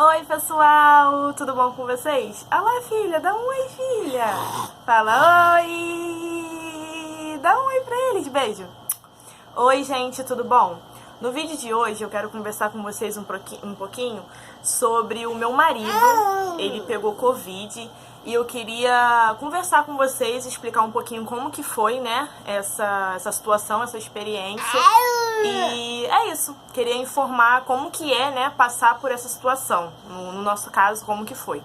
Oi pessoal, tudo bom com vocês? Olá filha, dá um oi filha. Fala oi. Dá um oi pra eles, beijo. Oi gente, tudo bom? No vídeo de hoje eu quero conversar com vocês um pouquinho sobre o meu marido. Ele pegou Covid e eu queria conversar com vocês, explicar um pouquinho como que foi, né, essa situação, essa experiência. E é isso, queria informar como que é, né, passar por essa situação, no nosso caso, como que foi.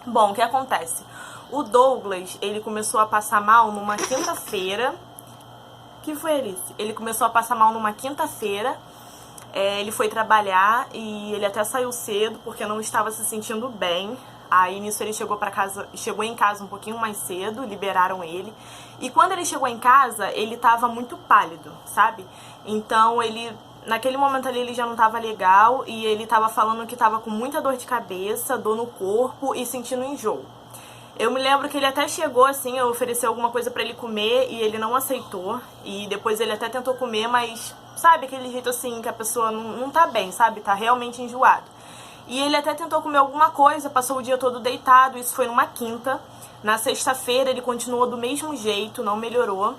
Bom, o que acontece? O Douglas, ele começou a passar mal numa quinta-feira. Que foi, Alice? Ele começou a passar mal numa quinta-feira. Ele foi trabalhar e ele até saiu cedo porque não estava se sentindo bem. Aí nisso ele chegou em casa um pouquinho mais cedo, liberaram ele. E quando ele chegou em casa, ele tava muito pálido, sabe? Então naquele momento ali ele já não tava legal e ele tava falando que tava com muita dor de cabeça, dor no corpo e sentindo enjoo. Eu me lembro que ele até chegou assim, eu ofereci alguma coisa pra ele comer e ele não aceitou. E depois ele até tentou comer, mas sabe aquele jeito assim que a pessoa não tá bem, sabe? Tá realmente enjoado. E ele até tentou comer alguma coisa, passou o dia todo deitado, isso foi numa quinta. Na sexta-feira ele continuou do mesmo jeito, não melhorou.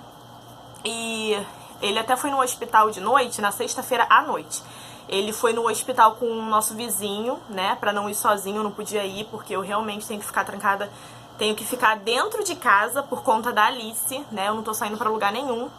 E ele até foi no hospital de noite, na sexta-feira à noite. Ele foi no hospital com o nosso vizinho, né, pra não ir sozinho, eu não podia ir, porque eu realmente tenho que ficar trancada, tenho que ficar dentro de casa por conta da Alice, né, eu não tô saindo pra lugar nenhum.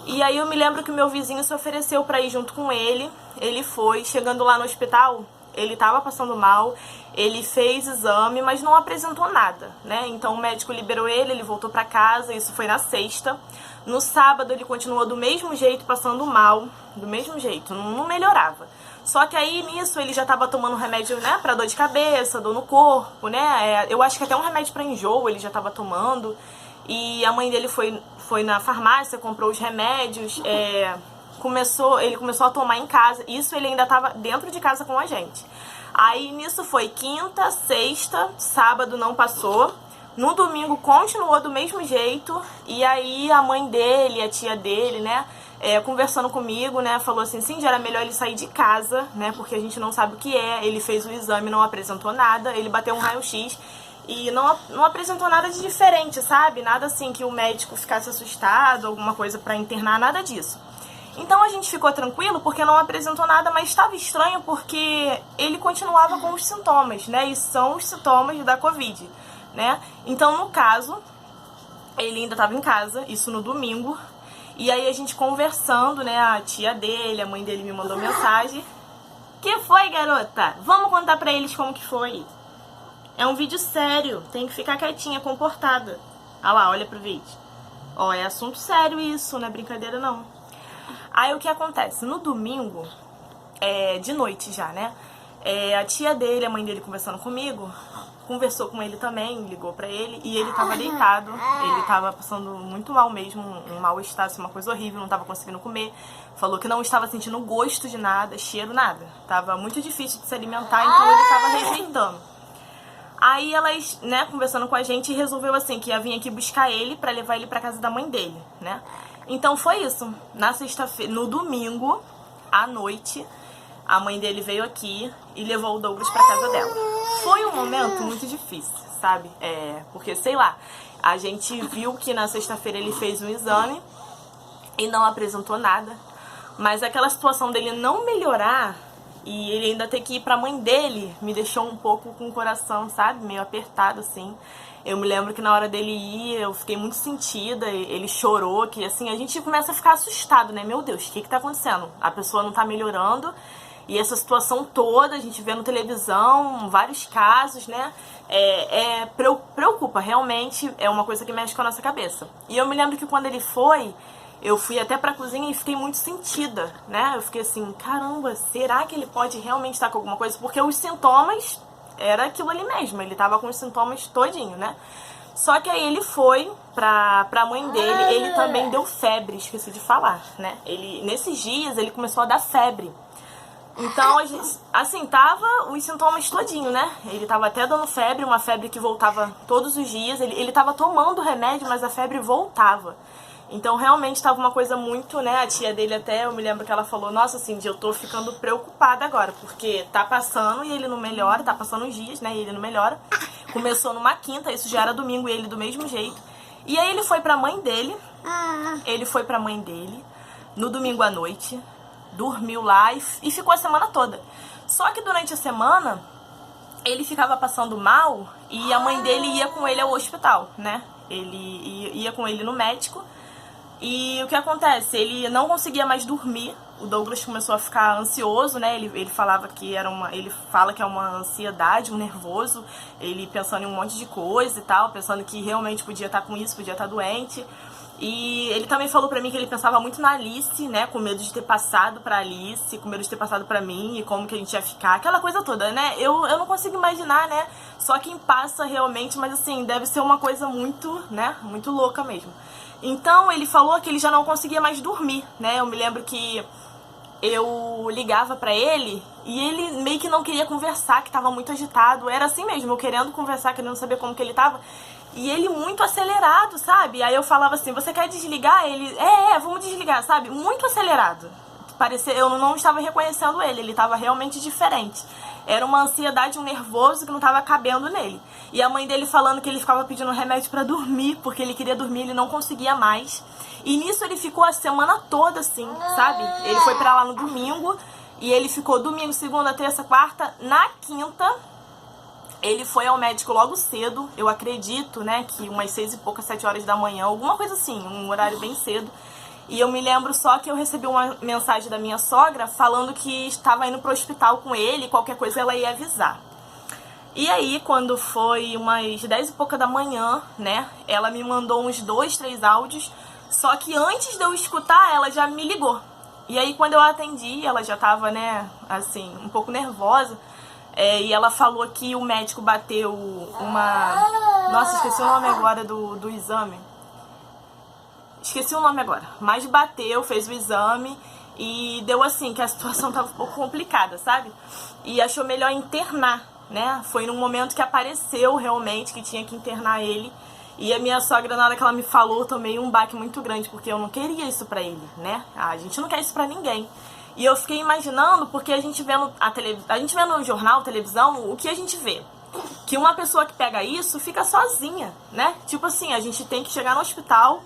E aí eu me lembro que o meu vizinho se ofereceu pra ir junto com ele, ele foi, chegando lá no hospital, ele tava passando mal, ele fez exame, mas não apresentou nada, né? Então o médico liberou ele voltou pra casa, isso foi na sexta. No sábado ele continuou do mesmo jeito, passando mal, do mesmo jeito, não melhorava. Só que aí nisso ele já tava tomando remédio, né, pra dor de cabeça, dor no corpo, né? Eu acho que até um remédio pra enjoo ele já tava tomando. E a mãe dele foi na farmácia, comprou os remédios, ele começou a tomar em casa. Isso ele ainda tava dentro de casa com a gente. Aí nisso foi quinta, sexta, sábado não passou. No domingo continuou do mesmo jeito. E aí a mãe dele, a tia dele, né, conversando comigo, né, falou assim, sim, já era melhor ele sair de casa, né, porque a gente não sabe o que é. Ele fez o exame, não apresentou nada. Ele bateu um raio-x e não apresentou nada de diferente, sabe? Nada assim que o médico ficasse assustado, alguma coisa pra internar, nada disso. Então a gente ficou tranquilo porque não apresentou nada, mas estava estranho porque ele continuava com os sintomas, né? E são os sintomas da Covid, né? Então, no caso, ele ainda estava em casa, isso no domingo. E aí a gente conversando, né? A tia dele, a mãe dele me mandou mensagem. Que foi, garota? Vamos contar pra eles como que foi. É um vídeo sério, tem que ficar quietinha, comportada. Ah lá, olha pro vídeo. Ó, é assunto sério isso, não é brincadeira não. Aí o que acontece? No domingo, de noite já, né? A tia dele, a mãe dele conversando comigo, conversou com ele também, ligou pra ele, e ele tava deitado, ele tava passando muito mal mesmo, um mal-estar, assim, uma coisa horrível, não tava conseguindo comer, falou que não estava sentindo gosto de nada, cheiro, nada. Tava muito difícil de se alimentar, então ele tava rejeitando. Aí elas, né, conversando com a gente, resolveu assim, que ia vir aqui buscar ele pra levar ele pra casa da mãe dele, né? Então foi isso. Na sexta-feira, no domingo, à noite, a mãe dele veio aqui e levou o Douglas pra casa dela. Foi um momento muito difícil, sabe? Porque, sei lá, a gente viu que na sexta-feira ele fez um exame e não apresentou nada. Mas aquela situação dele não melhorar e ele ainda ter que ir pra mãe dele me deixou um pouco com o coração, sabe? Meio apertado, assim. Eu me lembro que na hora dele ir, eu fiquei muito sentida, ele chorou, que assim, a gente começa a ficar assustado, né? Meu Deus, o que tá acontecendo? A pessoa não tá melhorando, e essa situação toda, a gente vê na televisão, vários casos, né? Preocupa, realmente, é uma coisa que mexe com a nossa cabeça. E eu me lembro que quando ele foi, eu fui até pra cozinha e fiquei muito sentida, né? Eu fiquei assim, caramba, será que ele pode realmente estar com alguma coisa? Porque os sintomas era aquilo ali mesmo, ele tava com os sintomas todinho, né? Só que aí ele foi pra mãe dele, ele também deu febre, esqueci de falar, né? Nesses dias ele começou a dar febre. Então, a gente, assim, tava os sintomas todinho, né? Ele tava até dando febre, uma febre que voltava todos os dias. Ele tava tomando remédio, mas a febre voltava. Então realmente tava uma coisa muito, né, a tia dele até, eu me lembro que ela falou, nossa, Cindy, eu tô ficando preocupada agora, porque tá passando e ele não melhora, tá passando os dias, né, e ele não melhora. Começou numa quinta, isso já era domingo e ele do mesmo jeito. E aí ele foi pra mãe dele, no domingo à noite, dormiu lá e ficou a semana toda. Só que durante a semana, ele ficava passando mal e a mãe dele ia com ele ao hospital, né? Ele ia com ele no médico. E o que acontece? Ele não conseguia mais dormir. O Douglas começou a ficar ansioso, né? Ele falava que ele fala que é uma ansiedade, um nervoso, ele pensando em um monte de coisa e tal, pensando que realmente podia estar com isso, podia estar doente. E ele também falou pra mim que ele pensava muito na Alice, né? Com medo de ter passado pra Alice, com medo de ter passado pra mim e como que a gente ia ficar, aquela coisa toda, né? Eu não consigo imaginar, né? Só quem passa realmente, mas assim, deve ser uma coisa muito, né? Muito louca mesmo. Então ele falou que ele já não conseguia mais dormir, né? Eu me lembro que eu ligava pra ele e ele meio que não queria conversar, que tava muito agitado. Era assim mesmo, eu querendo conversar, querendo saber como que ele tava. E ele muito acelerado, sabe? Aí eu falava assim, você quer desligar? Ele, vamos desligar, sabe? Muito acelerado. Eu não estava reconhecendo ele estava realmente diferente. Era uma ansiedade, um nervoso que não estava cabendo nele. E a mãe dele falando que ele ficava pedindo remédio pra dormir, porque ele queria dormir, ele não conseguia mais. E nisso ele ficou a semana toda assim, sabe? Ele foi pra lá no domingo, e ele ficou domingo, segunda, terça, quarta. Na quinta, ele foi ao médico logo cedo, eu acredito, né, que umas 6 e poucas, 7 horas da manhã, alguma coisa assim, um horário bem cedo. E eu me lembro só que eu recebi uma mensagem da minha sogra falando que estava indo pro hospital com ele, qualquer coisa ela ia avisar. E aí, quando foi umas 10 e pouca da manhã, né, ela me mandou uns 2, 3 áudios, só que antes de eu escutar, ela já me ligou. E aí, quando eu atendi, ela já tava, né, assim, um pouco nervosa, e ela falou que o médico bateu uma... Nossa, esqueci o nome agora do exame. Esqueci o nome agora, mas bateu, fez o exame e deu assim, que a situação tava um pouco complicada, sabe? E achou melhor internar, né? Foi num momento que apareceu realmente que tinha que internar ele. E a minha sogra, na hora que ela me falou, eu tomei um baque muito grande, porque eu não queria isso pra ele, né? A gente não quer isso pra ninguém. E eu fiquei imaginando, porque a gente vê no jornal, televisão, o que a gente vê? Que uma pessoa que pega isso fica sozinha, né? Tipo assim, a gente tem que chegar no hospital,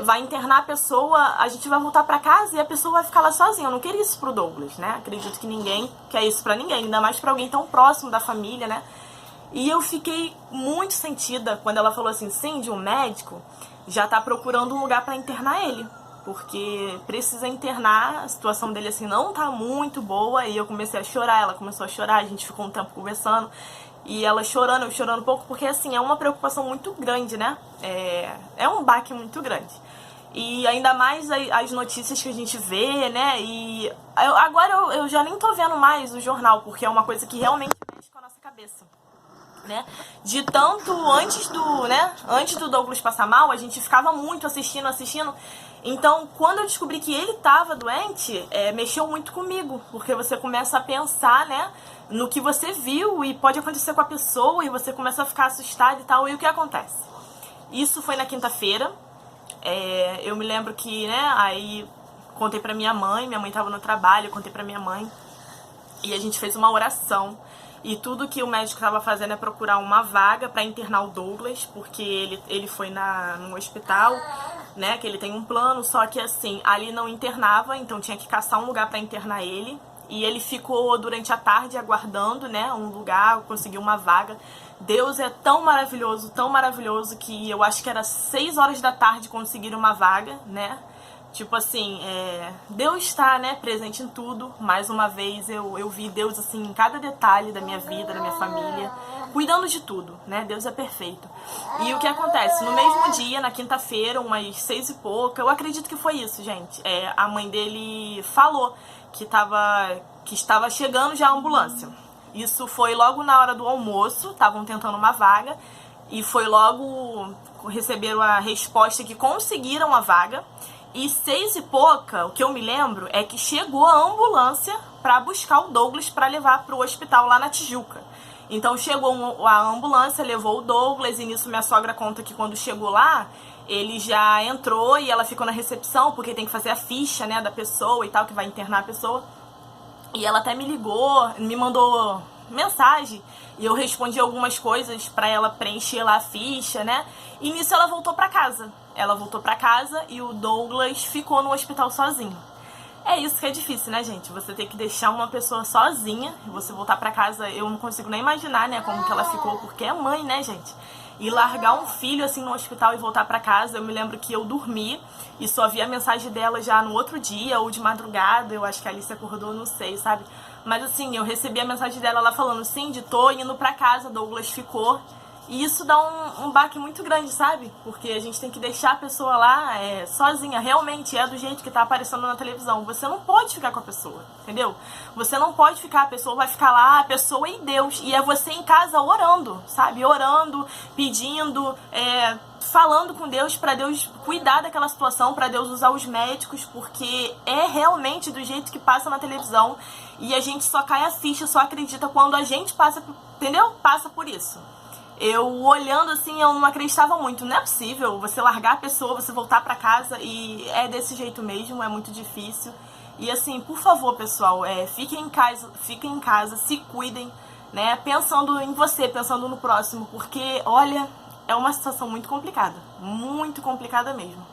vai internar a pessoa, a gente vai voltar pra casa e a pessoa vai ficar lá sozinha. Eu não queria isso pro Douglas, né? Acredito que ninguém quer isso pra ninguém, ainda mais pra alguém tão próximo da família, né? E eu fiquei muito sentida quando ela falou assim, Cindy, um médico já tá procurando um lugar pra internar ele, porque precisa internar, a situação dele assim não tá muito boa. E eu comecei a chorar, ela começou a chorar, a gente ficou um tempo conversando. E ela chorando, eu chorando um pouco, porque assim, é uma preocupação muito grande, né? É um baque muito grande. E ainda mais as notícias que a gente vê, né? E agora eu já nem tô vendo mais o jornal, porque é uma coisa que realmente mexe com a nossa cabeça, né? De tanto antes do Douglas passar mal, a gente ficava muito assistindo. Então, quando eu descobri que ele tava doente, mexeu muito comigo, porque você começa a pensar, né, no que você viu e pode acontecer com a pessoa e você começa a ficar assustado e tal. E o que acontece? Isso foi na quinta-feira. Eu me lembro que, né, aí contei pra minha mãe tava no trabalho, eu contei pra minha mãe e a gente fez uma oração. E tudo que o médico estava fazendo é procurar uma vaga para internar o Douglas, porque ele foi no hospital, né, que ele tem um plano, só que assim, ali não internava, então tinha que caçar um lugar para internar ele. E ele ficou durante a tarde aguardando, né, um lugar, conseguiu uma vaga. Deus é tão maravilhoso que eu acho que era 6 horas da tarde conseguir uma vaga, né? Tipo assim, Deus está, né, presente em tudo. Mais uma vez eu vi Deus assim em cada detalhe da minha vida, da minha família, cuidando de tudo, né? Deus é perfeito. E o que acontece? No mesmo dia, na quinta-feira, umas 6 e pouca, eu acredito que foi isso, gente. A mãe dele falou que estava chegando já a ambulância. Isso foi logo na hora do almoço, estavam tentando uma vaga, e foi logo receberam a resposta que conseguiram a vaga. E 6 e pouca, o que eu me lembro é que chegou a ambulância para buscar o Douglas para levar para o hospital lá na Tijuca. Então chegou a ambulância, levou o Douglas, e nisso minha sogra conta que quando chegou lá, ele já entrou e ela ficou na recepção, porque tem que fazer a ficha, né, da pessoa e tal, que vai internar a pessoa. E ela até me ligou, me mandou mensagem, e eu respondi algumas coisas pra ela preencher lá a ficha, né? E nisso ela voltou pra casa. Ela voltou pra casa e o Douglas ficou no hospital sozinho. É isso que é difícil, né, gente? Você ter que deixar uma pessoa sozinha, você voltar pra casa, eu não consigo nem imaginar, né, como que ela ficou, porque é mãe, né, gente? E largar um filho assim no hospital e voltar pra casa, eu me lembro que eu dormi e só vi a mensagem dela já no outro dia ou de madrugada, eu acho que a Alice acordou, não sei, sabe? Mas assim, eu recebi a mensagem dela lá falando, Cindy, tô indo pra casa, Douglas ficou. E isso dá um baque muito grande, sabe? Porque a gente tem que deixar a pessoa lá sozinha. Realmente é do jeito que tá aparecendo na televisão. Você não pode ficar com a pessoa, entendeu? Você não pode ficar, a pessoa vai ficar lá, a pessoa e Deus. E é você em casa orando, sabe? Orando, pedindo, falando com Deus pra Deus cuidar daquela situação, pra Deus usar os médicos, porque é realmente do jeito que passa na televisão. E a gente só cai a ficha, só acredita quando a gente passa, entendeu? Passa por isso. Eu olhando assim, eu não acreditava muito. Não é possível você largar a pessoa, você voltar pra casa e é desse jeito mesmo, é muito difícil. E assim, por favor, pessoal, fiquem em casa, se cuidem, né? Pensando em você, pensando no próximo, porque, olha, é uma situação muito complicada mesmo.